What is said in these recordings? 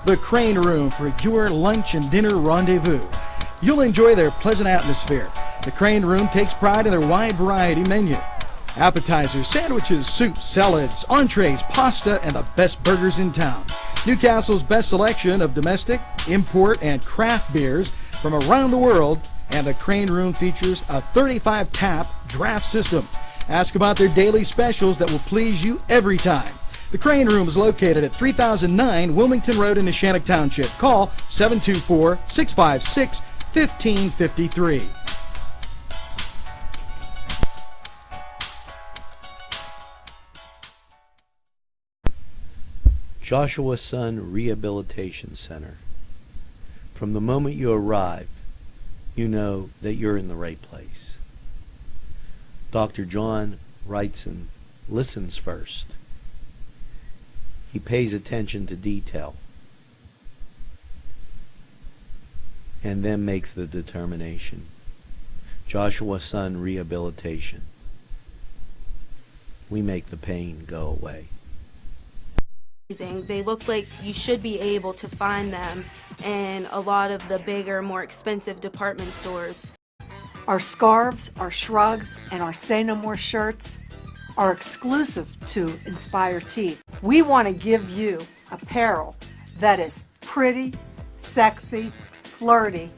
the Crane Room for your lunch and dinner rendezvous. You'll enjoy their pleasant atmosphere. The Crane Room takes pride in their wide variety menu. Appetizers, sandwiches, soups, salads, entrees, pasta, and the best burgers in town. Newcastle's best selection of domestic, import, and craft beers from around the world, and the Crane Room features a 35-tap draft system. Ask about their daily specials that will please you every time. The Crane Room is located at 3009 Wilmington Road in Neshannock Township. Call 724-656-1553. Joshua Son Rehabilitation Center. From the moment you arrive, you know that you're in the right place. Dr. John Wrightson listens first. He pays attention to detail and then makes the determination. Joshua Son Rehabilitation. We make the pain go away. They look like you should be able to find them in a lot of the bigger, more expensive department stores. Our scarves, our shrugs, and our Say No More shirts are exclusive to Inspire Tees. We want to give you apparel that is pretty, sexy, flirty,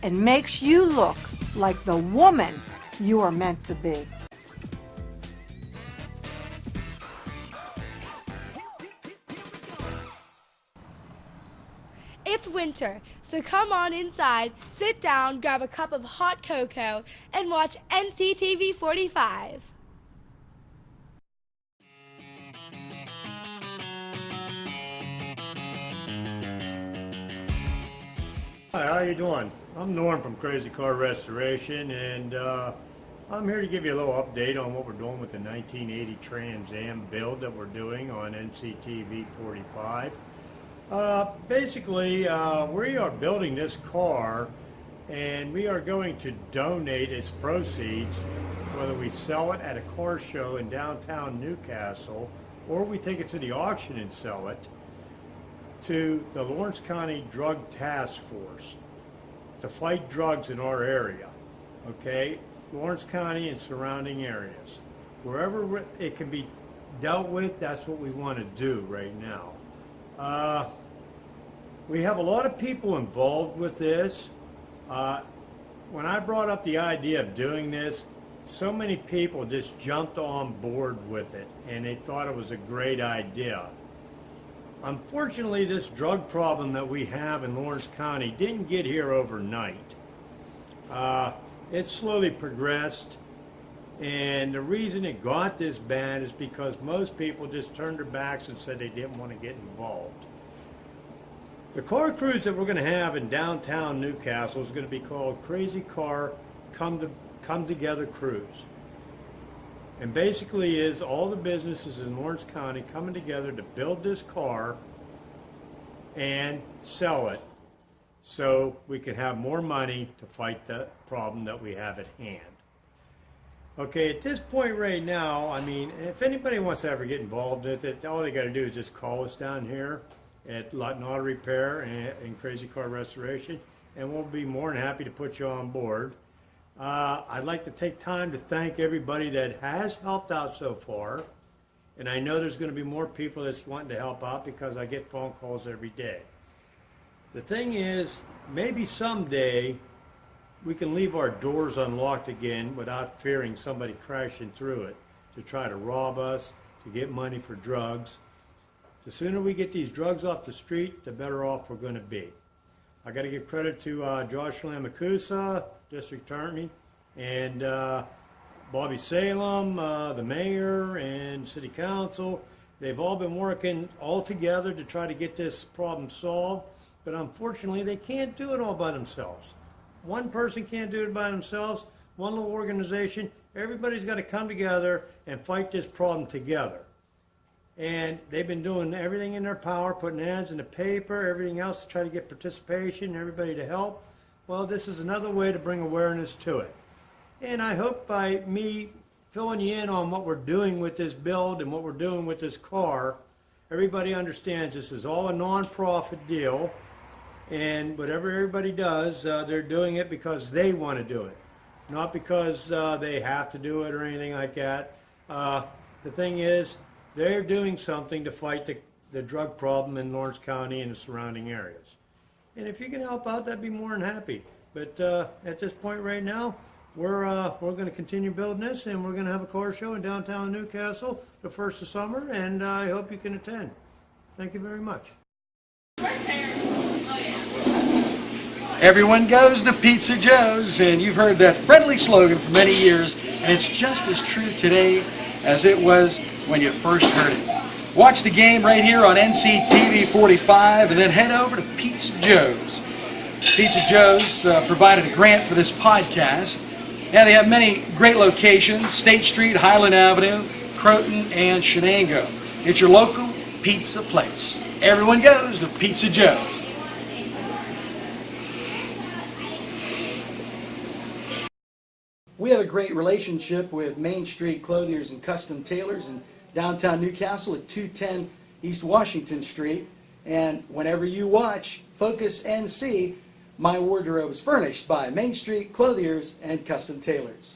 and makes you look like the woman you are meant to be. It's winter, so come on inside, sit down, grab a cup of hot cocoa, and watch NCTV45. Hi, how you doing? I'm Norm from Krazy Car Restoration, and I'm here to give you a little update on what we're doing with the 1980 Trans Am build that we're doing on NCTV45. Basically, we are building this car, and we are going to donate its proceeds, whether we sell it at a car show in downtown Newcastle or we take it to the auction and sell it, to the Lawrence County Drug Task Force to fight drugs in our area. Okay, Lawrence County and surrounding areas, wherever it can be dealt with, that's what we want to do right now. We have a lot of people involved with this. When I brought up the idea of doing this, so many people just jumped on board with it, and they thought it was a great idea. Unfortunately, this drug problem that we have in Lawrence County didn't get here overnight. It slowly progressed, and the reason it got this bad is because most people just turned their backs and said they didn't want to get involved. The car cruise that we're going to have in downtown Newcastle is going to be called Krazy Car Come Together Cruise. And basically is all the businesses in Lawrence County coming together to build this car and sell it so we can have more money to fight the problem that we have at hand. Okay, at this point right now, I mean, if anybody wants to ever get involved with it, all they got to do is just call us down here at Lutton Auto Repair and Krazy Car Restoration, and we'll be more than happy to put you on board. I'd like to take time to thank everybody that has helped out so far, and I know there's going to be more people that's wanting to help out because I get phone calls every day. The thing is, maybe someday we can leave our doors unlocked again without fearing somebody crashing through it to try to rob us, to get money for drugs. The sooner we get these drugs off the street, the better off we're going to be. I got to give credit to Josh Lamacusa, District Attorney, and Bobby Salem, the Mayor, and City Council. They've all been working all together to try to get this problem solved, but unfortunately they can't do it all by themselves. One person can't do it by themselves, one little organization. Everybody's got to come together and fight this problem together. And they've been doing everything in their power, putting ads in the paper, everything else to try to get participation, everybody to help. Well, this is another way to bring awareness to it. And I hope by me filling you in on what we're doing with this build and what we're doing with this car, everybody understands this is all a non-profit deal, and whatever everybody does, they're doing it because they want to do it, not because they have to do it or anything like that. The thing is, they're doing something to fight the drug problem in Lawrence County and the surrounding areas. And if you can help out, that'd be more than happy. But at this point right now, we're going to continue building this, and we're going to have a car show in downtown Newcastle the first of summer, and I hope you can attend. Thank you very much. Everyone goes to Pizza Joe's, and you've heard that friendly slogan for many years, and it's just as true today as it was when you first heard it. Watch the game right here on NCTV45, and then head over to Pizza Joe's. Pizza Joe's provided a grant for this podcast. Now they have many great locations: State Street, Highland Avenue, Croton, and Shenango. It's your local pizza place. Everyone goes to Pizza Joe's. We have a great relationship with Main Street Clothiers and Custom Tailors in downtown Newcastle at 210 East Washington Street. And whenever you watch Focus NC, my wardrobe is furnished by Main Street Clothiers and Custom Tailors.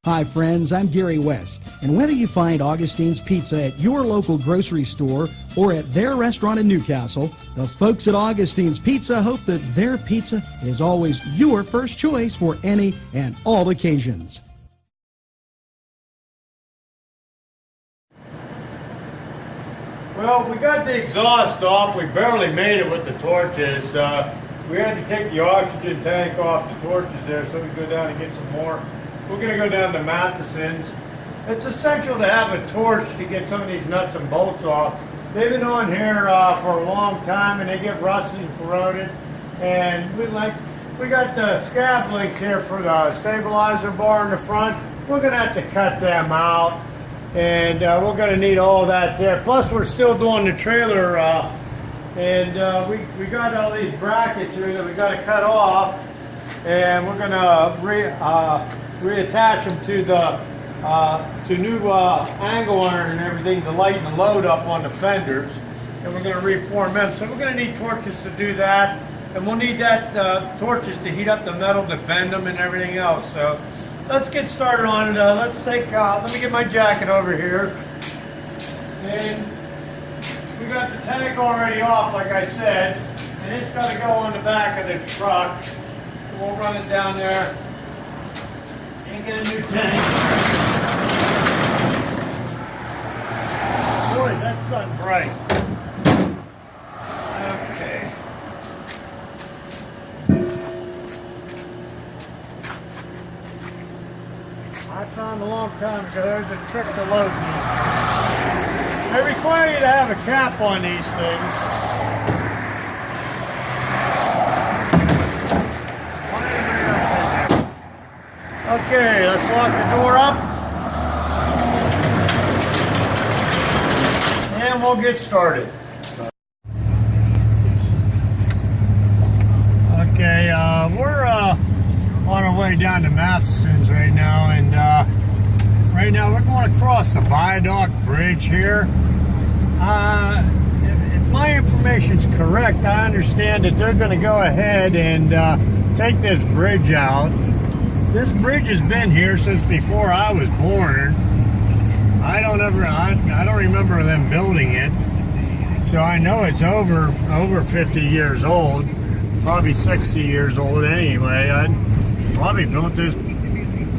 Hi friends, I'm Gary West, and whether you find Augustine's Pizza at your local grocery store or at their restaurant in Newcastle, the folks at Augustine's Pizza hope that their pizza is always your first choice for any and all occasions. Well, we got the exhaust off. We barely made it with the torches. We had to take the oxygen tank off the torches there so we could go down and get some more. We're going to go down to Matheson's. It's essential to have a torch to get some of these nuts and bolts off. They've been on here for a long time, and they get rusty and corroded. And we got the scab links here for the stabilizer bar in the front. We're going to have to cut them out, and we're going to need all that there. Plus, we're still doing the trailer, and we got all these brackets here that we got to cut off, and we're going to reattach them to the new angle iron and everything to lighten the load up on the fenders, and we're going to reform them. So we're going to need torches to do that, and we'll need that torches to heat up the metal to bend them and everything else. So let's get started on it. Let's take. Let me get my jacket over here, and we got the tank already off, like I said, and it's got to go on the back of the truck. So we'll run it down there and get a new tank. Boy, that sun bright. Okay. I found a long time ago there's a trick to loading these. They require you to have a cap on these things. Okay, let's lock the door up, and we'll get started. Okay, we're on our way down to Matheson's right now, and right now we're going across the viaduct bridge here. If my information's correct, I understand that they're going to go ahead and take this bridge out. This bridge has been here since before I was born. I don't remember them building it, so I know it's over 50 years old, probably 60 years old anyway. I probably built this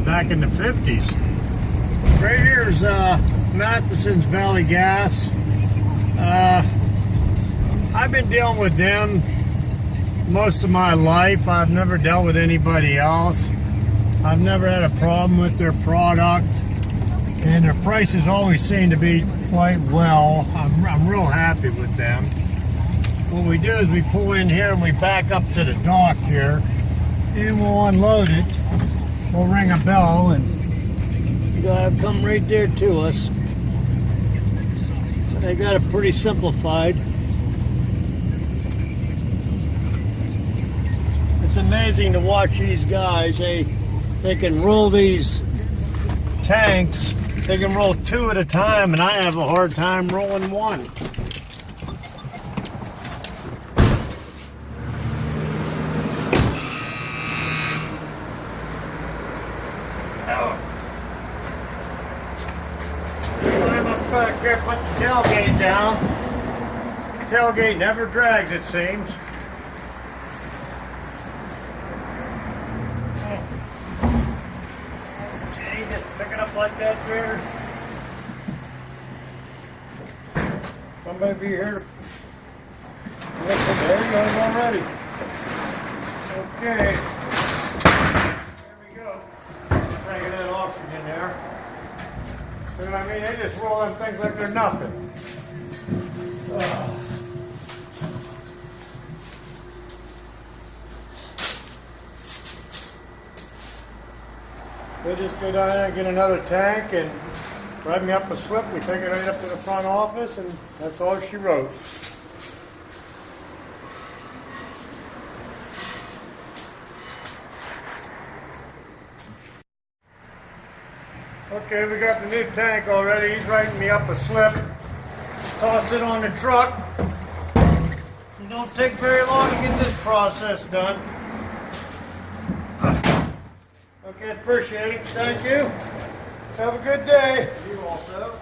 back in the 50s. Right here's Matheson's Valley Gas. I've been dealing with them most of my life. I've never dealt with anybody else. I've never had a problem with their product, and their prices always seem to be quite well. I'm real happy with them. What we do is we pull in here and we back up to the dock here, and we'll unload it. We'll ring a bell, and the guy will come right there to us. They got it pretty simplified. It's amazing to watch these guys. They can roll these tanks They can roll 2 at a time, and I have a hard time rolling 1. Climb up back here, put the tailgate down. Tailgate never drags, it seems. Okay, just pick it up like that there. Somebody be here. There you go, already. Okay. There we go. Bringing that oxygen there. See what I mean? They just roll them things like they're nothing. They just go down there and get another tank and write me up a slip. We take it right up to the front office, and that's all she wrote. Okay, we got the new tank already. He's writing me up a slip. Toss it on the truck. It don't take very long to get this process done. Okay, appreciate it. Thank you. Have a good day. You also.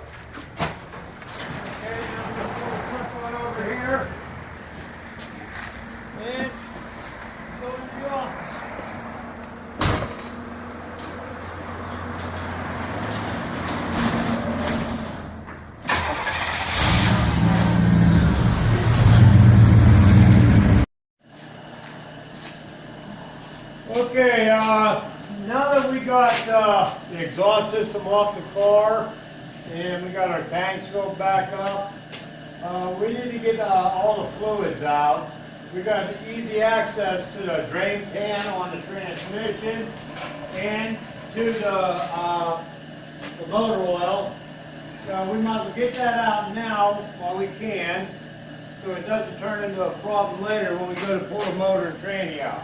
Okay, now we're going to pull the truck on over here. And go to the office. Okay, now that we got the exhaust system off the car and we got our tanks filled back up, we need to get all the fluids out. We got easy access to the drain pan on the transmission and to the motor oil. So we might as well get that out now while we can, so it doesn't turn into a problem later when we go to pull the motor and tranny out.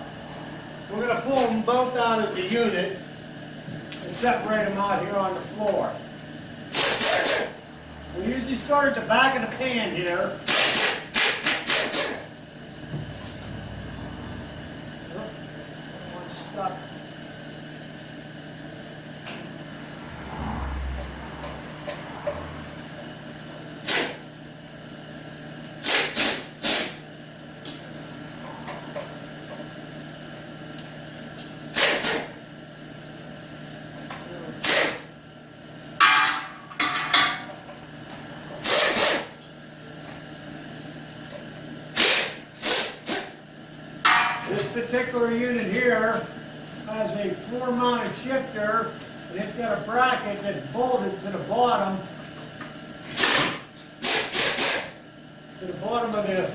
We're going to pull them both out as a unit and separate them out here on the floor. We usually start at the back of the pan here. One's stuck. This particular unit here has a floor-mounted shifter, and it's got a bracket that's bolted to the bottom of the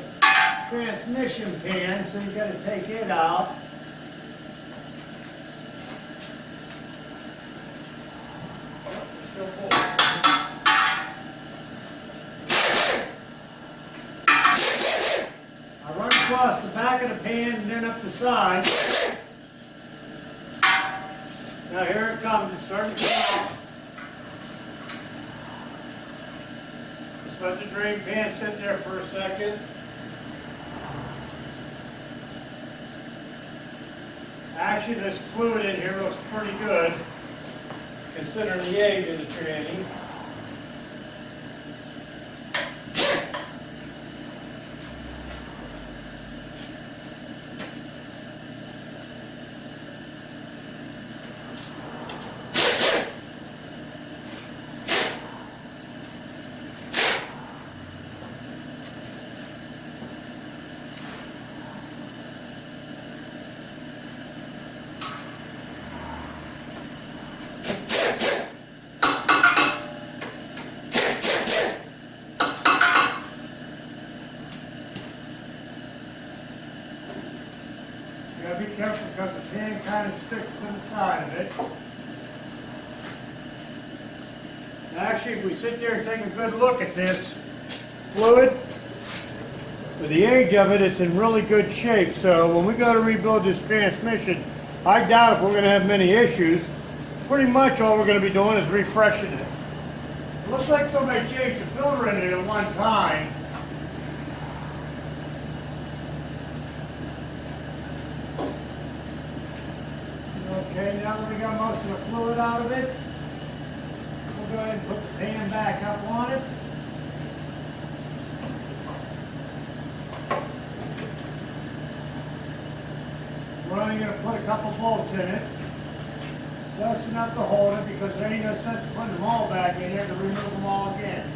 transmission pan, so you got to take it out. Still full. I run across the back of the pan and then up the side. Now here it comes, it's starting to come out. Just let the drain pan sit there for a second. Actually, this fluid in here looks pretty good, considering the age of the tranny. You gotta be careful because the pan kind of sticks to the side of it. Now actually, if we sit there and take a good look at this fluid, with the age of it, it's in really good shape. So when we go to rebuild this transmission, I doubt if we're going to have many issues. Pretty much all we're going to be doing is refreshing it. Looks like somebody changed the filter in it at one time. Okay, now that we got most of the fluid out of it, we'll go ahead and put the pan back up on it. We're only going to put a couple bolts in it. Just enough to hold it, because there ain't no sense of putting them all back in here to remove them all again.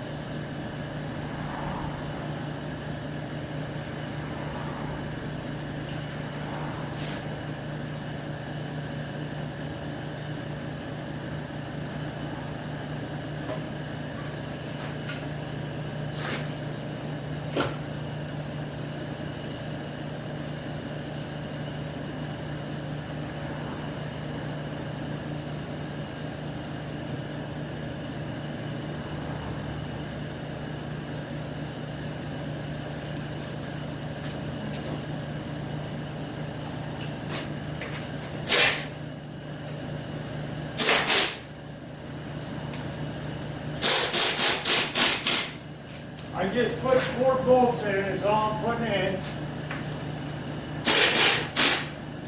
I just put 4 bolts in, is all I'm putting in.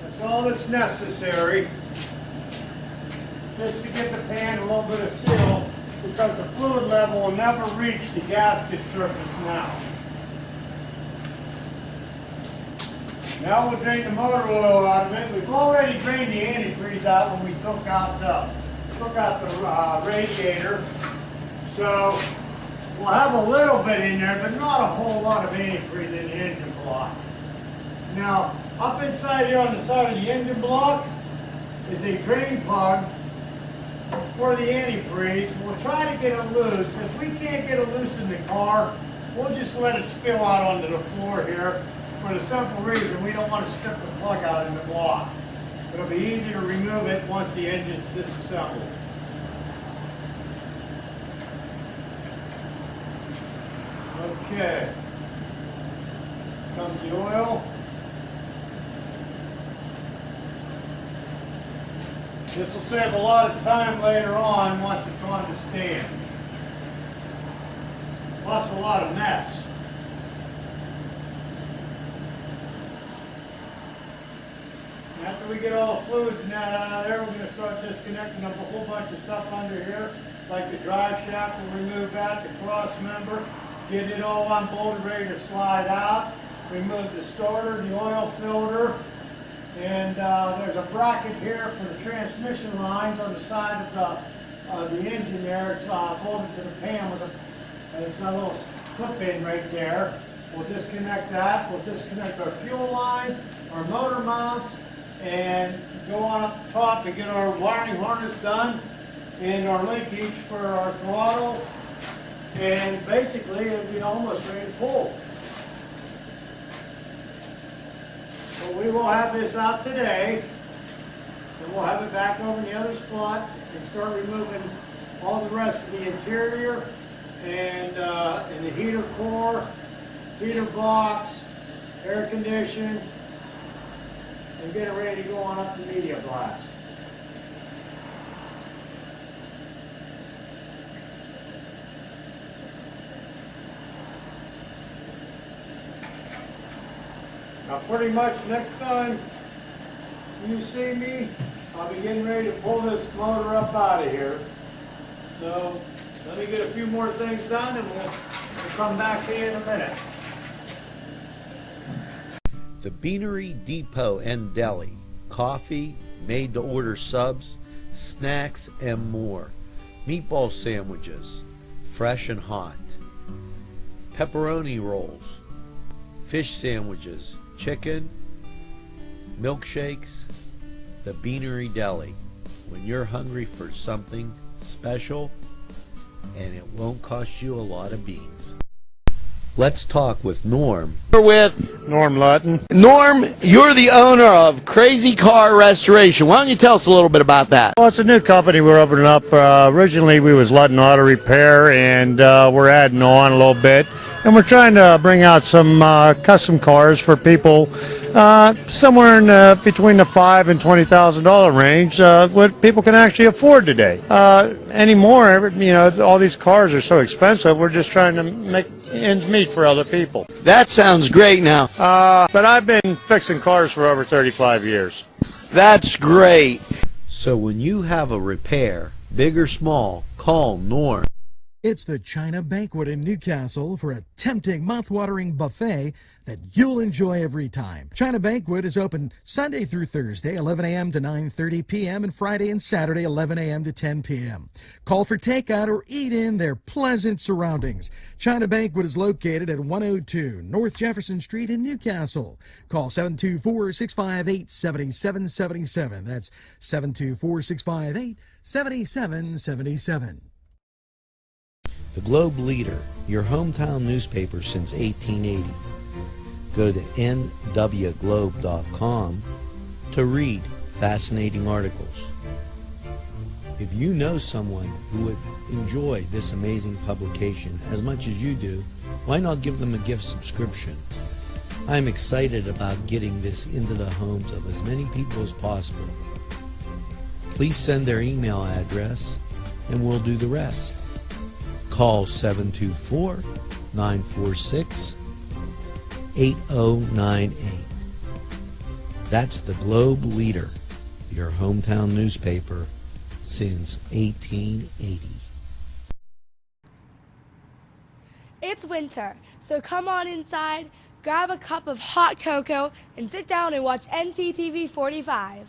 That's all that's necessary. Just to get the pan a little bit of seal, because the fluid level will never reach the gasket surface now. Now we'll drain the motor oil out of it. We've already drained the antifreeze out when we took out the radiator. So we'll have a little bit in there, but not a whole lot of antifreeze in the engine block. Now, up inside here on the side of the engine block is a drain plug for the antifreeze. We'll try to get it loose. If we can't get it loose in the car, we'll just let it spill out onto the floor here, for the simple reason we don't want to strip the plug out in the block. It'll be easy to remove it once the engine's disassembled. Okay, comes the oil. This will save a lot of time later on once it's on the stand. Plus a lot of mess. After we get all the fluids and that out of there, we're going to start disconnecting up a whole bunch of stuff under here, like the drive shaft. We'll remove that, the cross member. Get it all unbolted, ready to slide out. Remove the starter, the oil filter, and there's a bracket here for the transmission lines on the side of the engine there. It's bolted to the pan with and it's got a little clip in right there. We'll disconnect that. We'll disconnect our fuel lines, our motor mounts, and go on up top to get our wiring harness done and our linkage for our throttle. And basically, it'll be almost ready to pull. So we will have this out today, and we'll have it back over in the other spot and start removing all the rest of the interior and the heater core, heater box, air condition, and get it ready to go on up to media blast. Now pretty much next time you see me, I'll be getting ready to pull this motor up out of here. So let me get a few more things done and we'll come back to you in a minute. The Beanery Depot and Deli. Coffee, made-to-order subs, snacks, and more. Meatball sandwiches, fresh and hot. Pepperoni rolls, fish sandwiches, chicken, milkshakes. The Beanery Deli. When you're hungry for something special, and it won't cost you a lot of beans. Let's talk with Norm. We're with Norm Lutton. Norm. You're the owner of Krazy Car Restoration. Why don't you tell us a little bit about that? Well, it's a new company we're opening up. Originally, we was Lutton Auto Repair, and we're adding on a little bit. And we're trying to bring out some custom cars for people Somewhere in between the $5,000 and $20,000 range, what people can actually afford today. Anymore, all these cars are so expensive. We're just trying to make ends meet for other people. That sounds great now. But I've been fixing cars for over 35 years. That's great. So when you have a repair, big or small, call Norm. It's the China Banquet in Newcastle for a tempting, mouth-watering buffet that you'll enjoy every time. China Banquet is open Sunday through Thursday, 11 a.m. to 9:30 p.m., and Friday and Saturday, 11 a.m. to 10 p.m. Call for takeout or eat in their pleasant surroundings. China Banquet is located at 102 North Jefferson Street in Newcastle. Call 724-658-7777. That's 724-658-7777. The Globe Leader, your hometown newspaper since 1880. Go to nwglobe.com to read fascinating articles. If you know someone who would enjoy this amazing publication as much as you do, why not give them a gift subscription? I'm excited about getting this into the homes of as many people as possible. Please send their email address and we'll do the rest. Call 724-946-8098. That's the Globe Leader, your hometown newspaper since 1880. It's winter, so come on inside, grab a cup of hot cocoa, and sit down and watch NCTV45.